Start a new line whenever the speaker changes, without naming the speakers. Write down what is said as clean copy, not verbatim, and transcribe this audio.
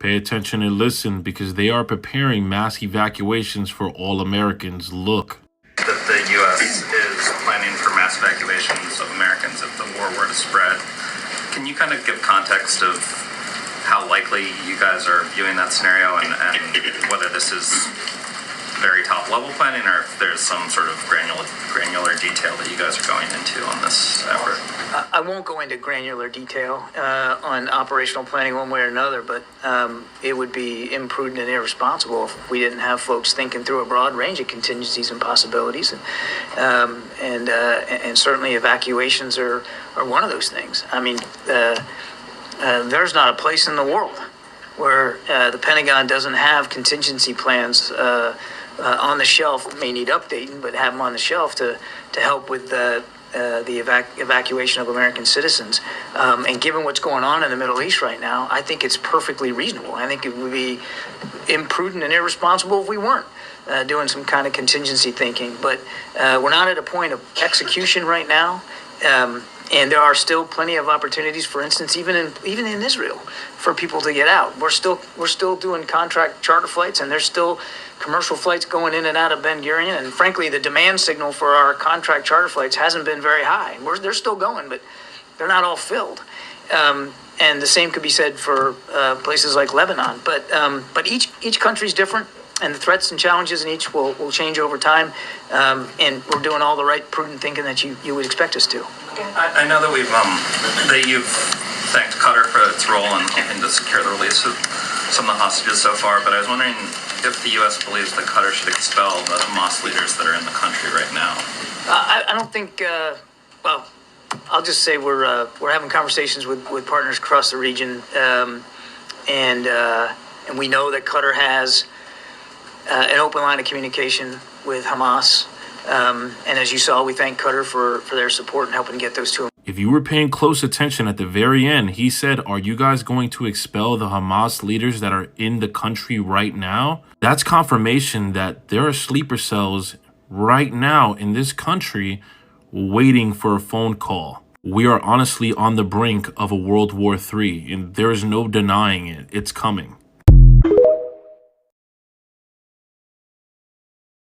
Pay attention and listen because they are preparing mass evacuations for all Americans. Look.
That the U.S. is planning for mass evacuations of Americans if the war were to spread. Can you kind of give context of how likely you guys are viewing that scenario and whether this is very top level planning or if there's some sort of granular detail that you guys are going into on this effort?
I won't go into granular detail on operational planning one way or another, but it would be imprudent and irresponsible if we didn't have folks thinking through a broad range of contingencies and possibilities, and certainly evacuations are one of those things. I mean, there's not a place in the world where the Pentagon doesn't have contingency plans on the shelf. May need updating, but have them on the shelf to help with the evacuation of American citizens. And given what's going on in the Middle East right now, I think it's perfectly reasonable. I think it would be imprudent and irresponsible if we weren't doing some kind of contingency thinking. But we're not at a point of execution right now. And there are still plenty of opportunities, for instance, even in Israel, for people to get out. We're still doing contract charter flights, and there's still commercial flights going in and out of Ben Gurion. And frankly, the demand signal for our contract charter flights hasn't been very high. They're still going, but they're not all filled. And the same could be said for places like Lebanon. But each country's different, and the threats and challenges in each will change over time. And we're doing all the right prudent thinking that you would expect us to.
I know that you've thanked Qatar for its role in helping to secure the release of some of the hostages so far, but I was wondering if the U.S. believes that Qatar should expel the Hamas leaders that are in the country right now.
I don't think. Well, I'll just say we're having conversations with partners across the region, and we know that Qatar has an open line of communication with Hamas. And as you saw, we thank Qatar for their support in helping get those two.
If you were paying close attention at the very end, he said, are you guys going to expel the Hamas leaders that are in the country right now? That's confirmation that there are sleeper cells right now in this country waiting for a phone call. We are honestly on the brink of a World War III, and there is no denying it. It's coming.